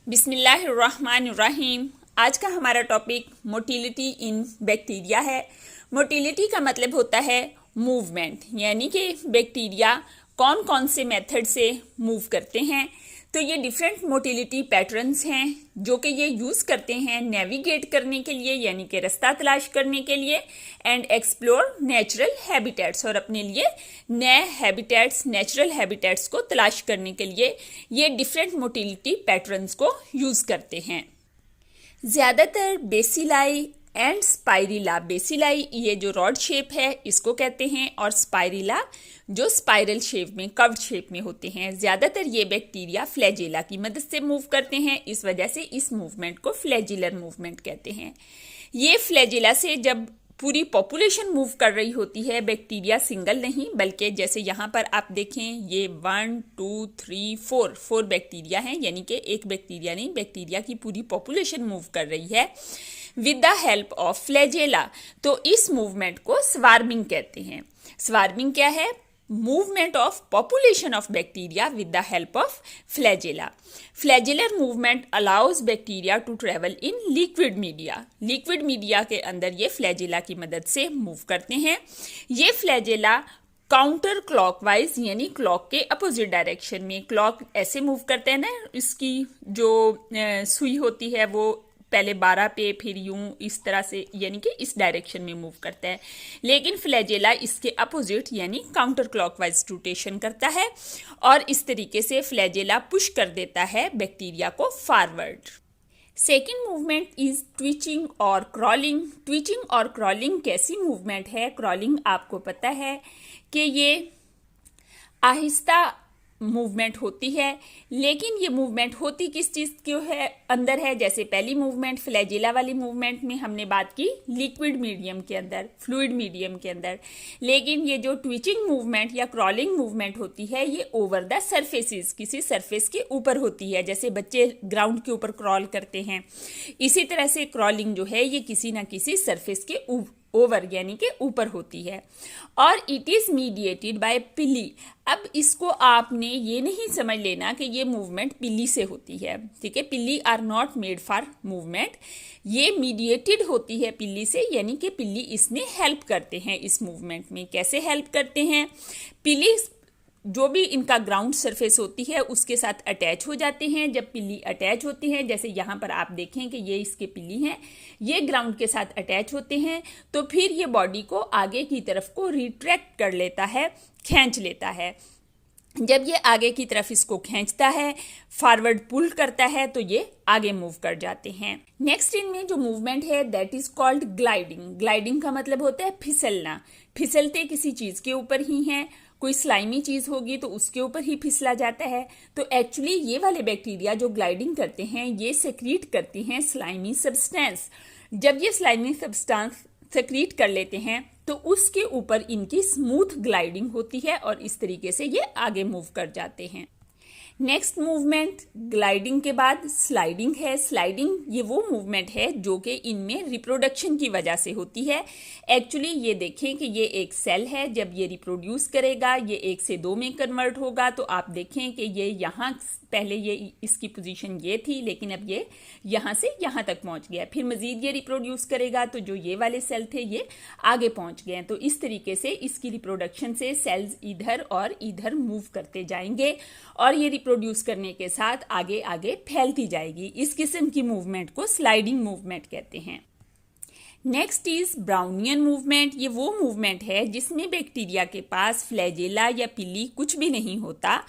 बिस्मिल्लाहिर्रहमानिर्रहीम। आज का हमारा टॉपिक मोटिलिटी इन बैक्टीरिया है। मोटिलिटी का मतलब होता है मूवमेंट, यानी कि बैक्टीरिया कौन कौन से मेथड से मूव करते हैं। तो ये डिफरेंट मोटिलिटी पैटर्न्स हैं जो कि ये यूज़ करते हैं नेविगेट करने के लिए, यानी कि रास्ता तलाश करने के लिए, एंड एक्सप्लोर नेचुरल हैबिटेट्स, और अपने लिए नए हैबिटेट्स, नेचुरल हैबिटेट्स को तलाश करने के लिए ये डिफरेंट मोटिलिटी पैटर्न्स को यूज़ करते हैं। ज़्यादातर बेसिलाई एंड स्पाइरिला, बेसिलाई ये जो रॉड शेप है इसको कहते हैं, और स्पाइरिला जो स्पाइरल शेप में, कर्व्ड शेप में होते हैं। ज़्यादातर ये बैक्टीरिया फ्लैजेला की मदद से मूव करते हैं, इस वजह से इस मूवमेंट को फ्लैजिलर मूवमेंट कहते हैं। ये फ्लैजिला से जब पूरी पॉपुलेशन मूव कर रही होती है, बैक्टीरिया सिंगल नहीं बल्कि जैसे यहाँ पर आप देखें ये 1 2 3 4 बैक्टीरिया हैं, यानी कि एक बैक्टीरिया नहीं, बैक्टीरिया की पूरी पॉपुलेशन मूव कर रही है with the help of flagella. तो इस मूवमेंट को स्वार्मिंग कहते हैं। स्वार्मिंग क्या है? Movement of population of bacteria with the help of flagella. Flagellar movement allows bacteria to travel in liquid media. Liquid media के अंदर ये फ्लैजेला की मदद से मूव करते हैं। ये फ्लैजेला काउंटर क्लॉकवाइज, यानी क्लॉक के अपोजिट डायरेक्शन में, क्लॉक ऐसे मूव करते हैं ना, इसकी जो सुई होती है वो पहले 12 पे, फिर यूं इस तरह से, यानी कि इस डायरेक्शन में मूव करता है। लेकिन फ्लैजेला इसके अपोजिट यानी काउंटर क्लॉकवाइज रोटेशन करता है, और इस तरीके से फ्लैजेला पुश कर देता है बैक्टीरिया को forward. Second movement is twitching और क्रॉलिंग। ट्विचिंग और क्रॉलिंग कैसी मूवमेंट है? क्रॉलिंग आपको पता है कि ये आहिस्ता मूवमेंट होती है, लेकिन ये मूवमेंट होती किस चीज़ के है अंदर है? जैसे पहली मूवमेंट फ्लैजेला वाली मूवमेंट में हमने बात की लिक्विड मीडियम के अंदर, फ्लूइड मीडियम के अंदर, लेकिन ये जो ट्विचिंग मूवमेंट या क्रॉलिंग मूवमेंट होती है ये ओवर द सरफेसेस, किसी सरफेस के ऊपर होती है। जैसे बच्चे ग्राउंड के ऊपर क्रॉल करते हैं, इसी तरह से क्रॉलिंग जो है ये किसी ना किसी सरफेस के ओवर यानी कि ऊपर होती है, और इट इज मीडिएटेड बाय पिली। अब इसको आपने ये नहीं समझ लेना कि ये मूवमेंट पिली से होती है, ठीक है? Pili are not made for movement, ये मीडिएटेड होती है पिली से, यानी कि पिली इसमें हेल्प करते हैं इस मूवमेंट में। कैसे हेल्प करते हैं? पिली जो भी इनका ग्राउंड सरफेस होती है उसके साथ अटैच हो जाते हैं। जब पिल्ली अटैच होती है, जैसे यहाँ पर आप देखें कि ये इसके पिल्ली हैं, ये ग्राउंड के साथ अटैच होते हैं, तो फिर ये बॉडी को आगे की तरफ को रिट्रैक्ट कर लेता है, खींच लेता है। जब ये आगे की तरफ इसको खींचता है, फॉरवर्ड पुल करता है, तो ये आगे मूव कर जाते हैं। नेक्स्ट इनमें जो मूवमेंट है that is called gliding. Gliding का मतलब होता है फिसलना। फिसलते किसी चीज़ के ऊपर ही हैं, कोई स्लाइमी चीज़ होगी तो उसके ऊपर ही फिसला जाता है। तो एक्चुअली ये वाले बैक्टीरिया जो ग्लाइडिंग करते हैं ये सेक्रीट करती हैं स्लाइमी सब्सटेंस। जब ये स्लाइमी सब्सटेंस सेक्रीट कर लेते हैं तो उसके ऊपर इनकी स्मूथ ग्लाइडिंग होती है, और इस तरीके से ये आगे मूव कर जाते हैं। नेक्स्ट मूवमेंट ग्लाइडिंग के बाद स्लाइडिंग है। स्लाइडिंग ये वो मूवमेंट है जो कि इनमें रिप्रोडक्शन की वजह से होती है। एक्चुअली ये देखें कि ये एक सेल है, जब ये रिप्रोड्यूस करेगा ये 1 से 2 में कन्वर्ट होगा, तो आप देखें कि ये यहाँ पहले ये इसकी पोजीशन ये थी, लेकिन अब ये यहाँ से यहाँ तक पहुँच गया। फिर मज़ीद ये रिप्रोड्यूस करेगा तो जो ये वाले सेल थे ये आगे पहुँच गए। तो इस तरीके से इसकी रिप्रोडक्शन से सेल्स इधर और इधर मूव करते जाएंगे, और ये प्रोड्यूस करने के साथ आगे आगे फैलती जाएगी। इस किस्म की मूवमेंट को स्लाइडिंग मूवमेंट कहते हैं। Next is Brownian movement. ये वो मूवमेंट है जिसमें बैक्टीरिया के पास फ्लैजेला या पिल्ली कुछ भी नहीं होता।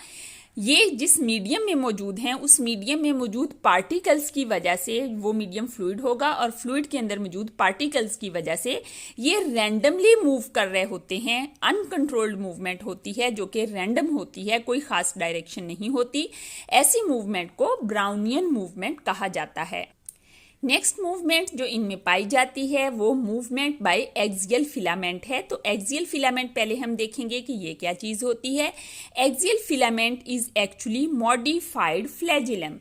ये जिस मीडियम में मौजूद हैं उस मीडियम में मौजूद पार्टिकल्स की वजह से, वो मीडियम फ्लूइड होगा और फ्लूइड के अंदर मौजूद पार्टिकल्स की वजह से ये रैंडमली मूव कर रहे होते हैं। अनकंट्रोल्ड मूवमेंट होती है जो कि रैंडम होती है, कोई खास डायरेक्शन नहीं होती। ऐसी मूवमेंट को ब्राउनियन मूवमेंट कहा जाता है। नेक्स्ट मूवमेंट जो इनमें पाई जाती है वो मूवमेंट बाय एक्सियल फिलामेंट है। तो एक्सियल फिलामेंट पहले हम देखेंगे कि ये क्या चीज़ होती है। Axial filament is actually modified flagellum.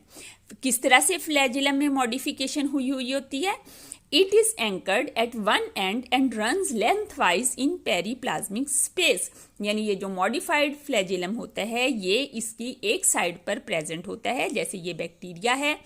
किस तरह से फ्लैजिलम में मॉडिफिकेशन हुई होती है? It is anchored at one end and runs lengthwise in periplasmic space. यानी ये जो मॉडिफाइड फ्लैजेलम होता है ये इसकी एक साइड पर प्रेजेंट होता है, जैसे ये बैक्टीरिया है,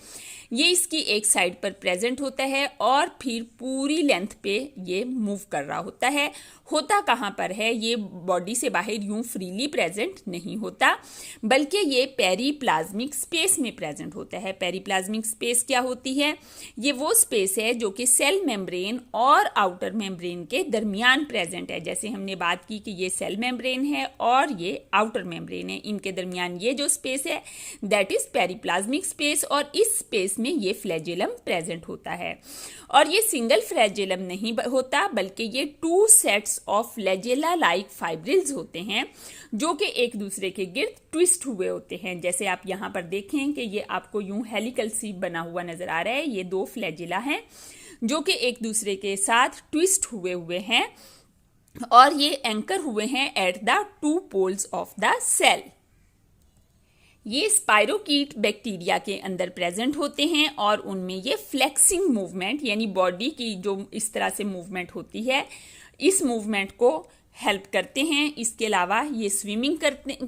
ये इसकी एक साइड पर प्रेजेंट होता है और फिर पूरी लेंथ पे ये मूव कर रहा होता है। होता कहाँ पर है, ये बॉडी से बाहर यूं फ्रीली प्रेजेंट नहीं होता, बल्कि ये पेरीप्लाज्मिक स्पेस में प्रेजेंट होता है। पेरीप्लाज्मिक स्पेस क्या होती है? ये वो स्पेस है जो कि सेल मेम्ब्रेन और आउटर मेम्ब्रेन के दरमियान प्रेजेंट है। जैसे हमने बात की कि ये सेल मेम्ब्रेन है और ये आउटर मेम्ब्रेन है, इनके दरमियान ये जो स्पेस है दैट इज पेरीप्लाज्मिक स्पेस, और इस स्पेस में ये फ्लैजेलम प्रेजेंट होता है। और ये सिंगल फ्लैजेलम नहीं होता, बल्कि ये 2 sets of flagella like fibrils होते हैं जो कि एक दूसरे के गिर्द ट्विस्ट हुए होते हैं। जैसे आप यहाँ पर देखें कि ये आपको यूं हेलिकल सी बना हुआ नजर आ रहा है। ये 2 फ्लैजेला हैं जो कि एक दूसरे के साथ ट्विस्ट हुए हैं और ये एंकर हुए हैं at the 2 poles of the cell. ये स्पाइरोकीट बैक्टीरिया के अंदर प्रेजेंट होते हैं और उनमें ये फ्लेक्सिंग मूवमेंट यानी बॉडी की जो इस तरह से मूवमेंट होती है, इस मूवमेंट को हेल्प करते हैं। इसके अलावा ये स्विमिंग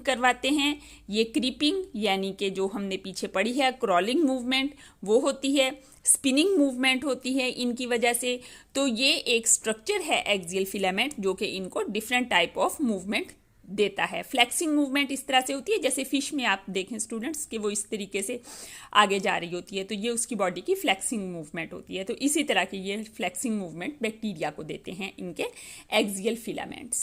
करवाते हैं, ये क्रीपिंग यानी कि जो हमने पीछे पढ़ी है क्रॉलिंग मूवमेंट वो होती है, स्पिनिंग मूवमेंट होती है इनकी वजह से। तो ये एक स्ट्रक्चर है एक्सियल फिलामेंट जो कि इनको डिफरेंट टाइप ऑफ मूवमेंट देता है। फ्लेक्सिंग मूवमेंट इस तरह से होती है जैसे फिश में आप देखें स्टूडेंट्स कि वो इस तरीके से आगे जा रही होती है, तो ये उसकी बॉडी की फ्लेक्सिंग मूवमेंट होती है। तो इसी तरह की ये फ्लेक्सिंग मूवमेंट बैक्टीरिया को देते हैं इनके एक्सियल फिलामेंट्स।